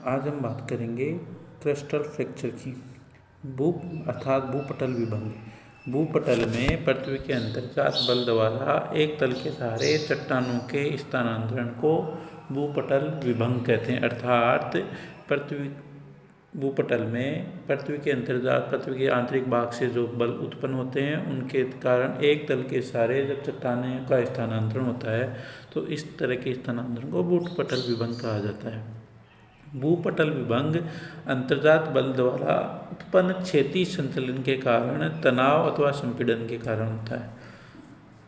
आज हम बात करेंगे क्रस्टल फ्रैक्चर की। अर्थात भूपटल विभंग। भूपटल में पृथ्वी के अंतर्जात बल द्वारा एक तल के सहारे चट्टानों के स्थानांतरण को भूपटल विभंग कहते हैं। अर्थात भूपटल में पृथ्वी के अंतर्जात पृथ्वी के आंतरिक भाग से जो बल उत्पन्न होते हैं उनके कारण एक तल के सहारे जब चट्टानों का स्थानांतरण होता है तो इस तरह के स्थानांतरण को भूपटल विभंग कहा जाता है। भूपटल विभंग अंतर्जात बल द्वारा उत्पन्न क्षैतिज संचलन के कारण तनाव अथवा संपीड़न के कारण होता है।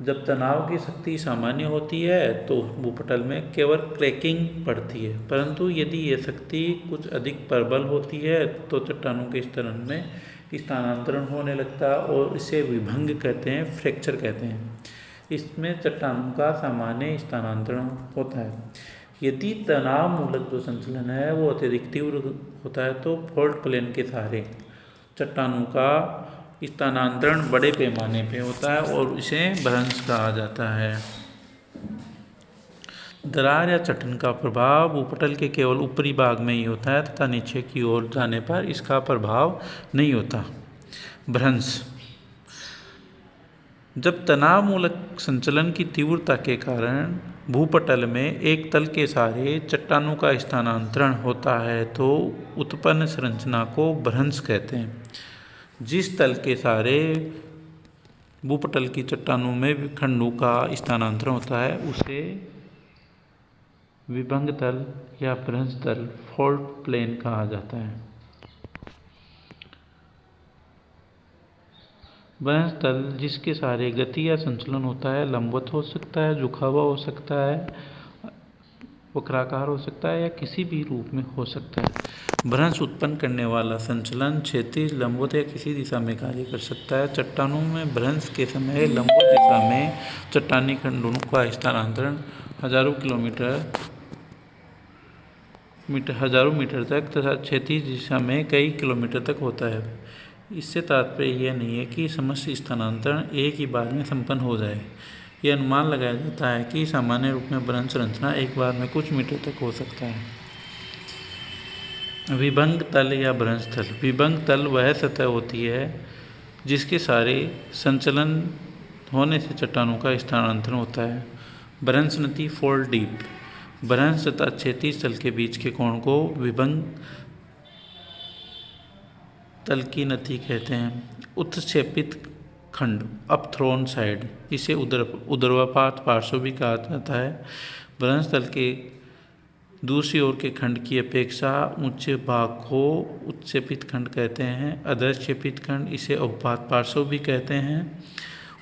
जब तनाव की शक्ति सामान्य होती है तो भूपटल में केवल क्रैकिंग पड़ती है, परंतु यदि यह शक्ति कुछ अधिक प्रबल होती है तो चट्टानों के स्तरण में स्थानांतरण होने लगता है और इसे विभंग कहते हैं, फ्रैक्चर कहते हैं। इसमें चट्टानों का सामान्य स्थानांतरण होता है। यदि तनाव मूलक जो संचलन है वो अत्यधिक तीव्र होता है तो फॉल्ट प्लेन के सहारे चट्टानों का स्थानांतरण बड़े पैमाने पे होता है और इसे भ्रंश कहा जाता है। दरार या चट्टान का प्रभाव भूपटल के केवल ऊपरी भाग में ही होता है तथा नीचे की ओर जाने पर इसका प्रभाव नहीं होता। भ्रंश जब तनाव मूलक संचलन की तीव्रता के कारण भूपटल में एक तल के सहारे चट्टानों का स्थानांतरण होता है तो उत्पन्न संरचना को भ्रंश कहते हैं। जिस तल के सहारे भूपटल की चट्टानों में खंडों का स्थानांतरण होता है उसे विभंग तल या भ्रंश तल, फॉल्ट प्लेन कहा जाता है। भ्रंश तल जिसके सहारे गति या संचलन होता है लंबवत हो सकता है, झुका हुआ हो सकता है, वक्राकार हो सकता है या किसी भी रूप में हो सकता है। भ्रंश उत्पन्न करने वाला संचलन क्षैतिज, लंबवत या किसी दिशा में कार्य कर सकता है। चट्टानों में भ्रंश के समय लंबवत दिशा में चट्टानी खंडों का स्थानांतरण हजारों मीटर तक तथा क्षैतिज दिशा में कई किलोमीटर तक होता है। इससे तात्पर्य यह नहीं है कि समस्त स्थानांतरण एक ही बार में संपन्न हो जाए। यह अनुमान लगाया जाता है कि सामान्य रूप में भ्रंश संरचना एक बार में कुछ मीटर तक हो सकता है। विभंग तल या भ्रंश तल। विभंग तल वह सतह होती है जिसके सारे संचलन होने से चट्टानों का स्थानांतरण होता है। भ्रंश नति फॉल्ट डीप। भ्रंश तथा क्षैतिज तल के बीच के कोण को विभंग तल की नति कहते हैं। उत्क्षेपित खंड, अपथ्रोन साइड, इसे उदर्वापात पार्श्व भी कहा जाता है। भ्रंश तल के दूसरी ओर के खंड की अपेक्षा ऊंचे भाग को उत्क्षेपित खंड कहते हैं। अधक्षेपित खंड इसे अवपात पार्श्व भी कहते हैं।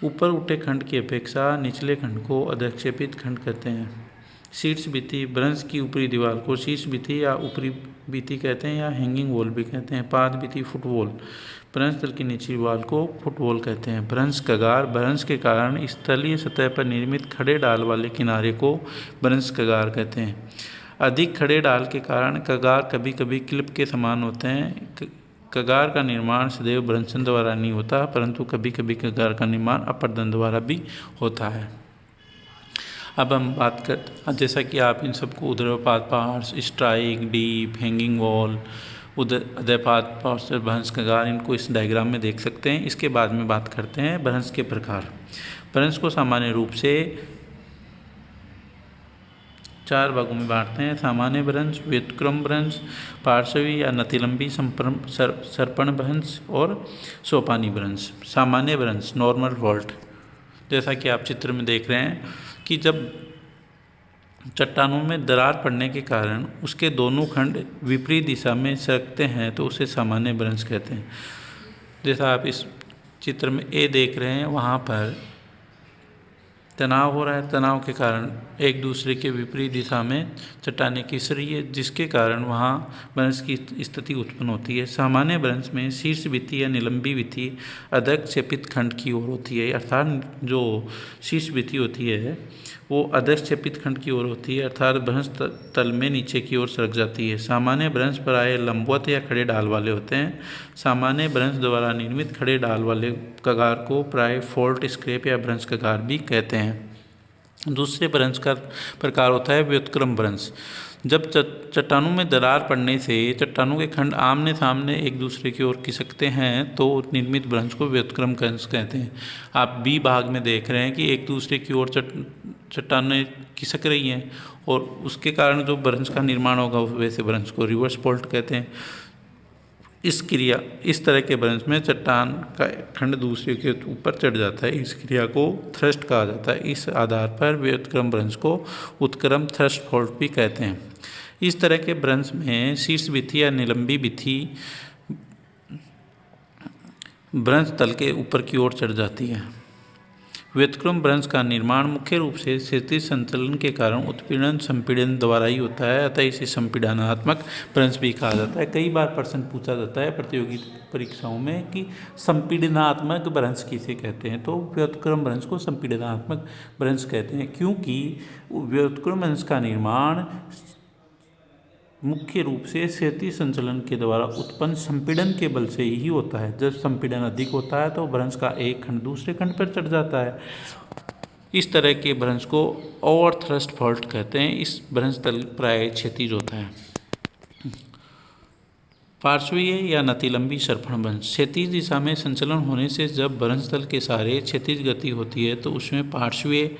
ऊपर उठे खंड की अपेक्षा निचले खंड को अधक्षेपित खंड कहते हैं। शीर्ष भित्ति। भ्रंश की ऊपरी दीवार को शीर्ष भित्ति या ऊपरी भित्ति कहते हैं या हैंगिंग वॉल भी कहते हैं। पाद भित्ति, फुटवॉल। भ्रंश तल की निचली दीवार को फुटवॉल कहते हैं। भ्रंश कगार। भ्रंश के कारण स्थलीय सतह पर निर्मित खड़े डाल वाले किनारे को भ्रंश कगार कहते हैं। अधिक खड़े डाल के कारण कगार कभी कभी क्लिप के समान होते हैं। कगार का निर्माण सदैव भ्रंशन द्वारा नहीं होता, परंतु कभी कभी कगार का निर्माण अपरदन द्वारा भी होता है। अब हम बात कर, जैसा कि आप इन सबको ऊर्ध्वपात पार्श्व, स्ट्राइक, डीप, हैंगिंग वॉल, अधपात पार्श्व, भ्रंश कगार, इनको इस डायग्राम में देख सकते हैं। इसके बाद में बात करते हैं भ्रंश के प्रकार। भ्रंश को सामान्य रूप से 4 भागों में बांटते हैं। सामान्य भ्रंश, व्युत्क्रम भ्रंश, पार्श्वी या नतिलंबी सर्पण भ्रंश और सोपानी भ्रंश। सामान्य भ्रंश, नॉर्मल फॉल्ट। जैसा कि आप चित्र में देख रहे हैं कि जब चट्टानों में दरार पड़ने के कारण उसके दोनों खंड विपरीत दिशा में सरकते हैं तो उसे सामान्य भ्रंश कहते हैं। जैसा आप इस चित्र में ए देख रहे हैं, वहाँ पर तनाव हो रहा है। तनाव के कारण एक दूसरे के विपरीत दिशा में चट्टानें खिस रही है, जिसके कारण वहाँ भ्रंश की स्थिति उत्पन्न होती है। सामान्य भ्रंश में शीर्ष भित्ति या निलंबी भित्ति अधक्षेपित खंड की ओर होती है, अर्थात जो शीर्ष भित्ति होती है वो अधक्षेपित खंड की ओर होती है, अर्थात भ्रंश तल में नीचे की ओर सरक जाती है। सामान्य भ्रंश प्राय लंबवत या खड़े डाल वाले होते हैं। सामान्य भ्रंश द्वारा निर्मित खड़े डाल वाले कगार को प्राय फॉल्ट स्क्रैप या भ्रंश कगार भी कहते हैं। दूसरे भ्रंश का प्रकार होता है व्युत्क्रम भ्रंश। जब चट्टानों में दरार पड़ने से चट्टानों के खंड आमने सामने एक दूसरे की ओर खिसकते हैं तो निर्मित भ्रंश को व्युत्क्रम भ्रंश कहते हैं। आप बी भाग में देख रहे हैं कि एक दूसरे की ओर चट्टानें खिसक रही हैं और उसके कारण जो भ्रंश का निर्माण होगा वैसे भ्रंश को रिवर्स फॉल्ट कहते हैं। इस तरह के भ्रंश में चट्टान का खंड दूसरे के ऊपर चढ़ जाता है। इस क्रिया को थ्रस्ट कहा जाता है। इस आधार पर व्युत्क्रम भ्रंश को उत्क्रम थ्रस्ट फॉल्ट भी कहते हैं। इस तरह के भ्रंश में शीर्ष भित्ति या निलंबी भित्ति भ्रंश तल के ऊपर की ओर चढ़ जाती है। व्युत्क्रम भ्रंश का निर्माण मुख्य रूप से क्षैतिज संचलन के कारण उत्पीड़न संपीड़न द्वारा ही होता है, अतः इसे संपीड़नात्मक भ्रंश भी कहा जाता है। कई बार प्रश्न पूछा जाता है प्रतियोगी परीक्षाओं में कि संपीड़नात्मक भ्रंश किसे कहते हैं, तो व्युत्क्रम भ्रंश को संपीड़नात्मक भ्रंश कहते हैं, क्योंकि व्युत्क्रम भ्रंश का निर्माण मुख्य रूप से क्षैतिज संचलन के द्वारा उत्पन्न संपीड़न के बल से ही होता है। जब संपीड़न अधिक होता है तो भ्रंश का एक खंड दूसरे खंड पर चढ़ जाता है। इस तरह के भ्रंश को ओवर थ्रस्ट फॉल्ट कहते हैं। इस भ्रंश तल प्राय क्षैतिज होता है। पार्श्वीय या नतिलंबी सरफण भ्रंश। क्षैतिज दिशा में संचलन होने से जब भ्रंश तल के सहारे क्षैतिज गति होती है तो उसमें पार्श्वीय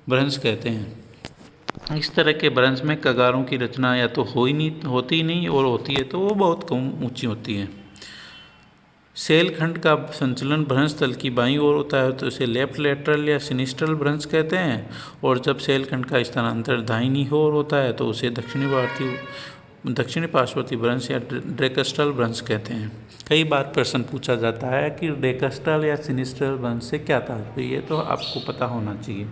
भ्रंश कहते हैं। इस तरह के भ्रंश में कगारों की रचना या तो होती नहीं और होती है तो वो बहुत कम ऊंची होती है। सेल खंड का संचलन भ्रंश तल की बाईं ओर होता है तो इसे लेफ्ट लेटरल या सिनिस्ट्रल भ्रंश कहते हैं, और जब सेल खंड का स्थानांतर दाहिनी ओर होता है तो उसे दक्षिणी पार्श्ववर्ती भ्रंश या ड्रेकस्ट्रल भ्रंश कहते हैं। कई बार प्रश्न पूछा जाता है कि ड्रेकस्ट्रल या सिनिस्ट्रल भ्रंश से क्या तात्पर्य है, तो आपको पता होना चाहिए।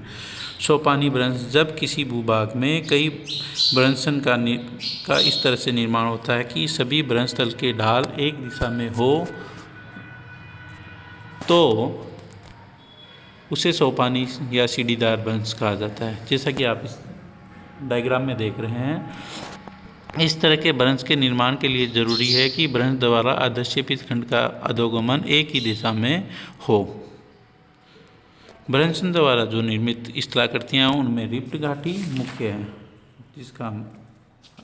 सोपानी भ्रंश। जब किसी भूभाग में कई भ्रंशन का इस तरह से निर्माण होता है कि सभी भ्रंश तल के ढाल एक दिशा में हो तो उसे सोपानी या सीढ़ीदार भ्रंश कहा जाता है, जैसा कि आप इस डायग्राम में देख रहे हैं। इस तरह के भ्रंश के निर्माण के लिए जरूरी है कि भ्रंश द्वारा अधक्षेपित खंड का अधोगमन एक ही दिशा में हो। भ्रंशन द्वारा जो निर्मित स्थलाकृतियाँ उनमें रिप्ट घाटी मुख्य है, जिसका हम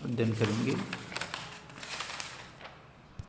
अध्ययन करेंगे।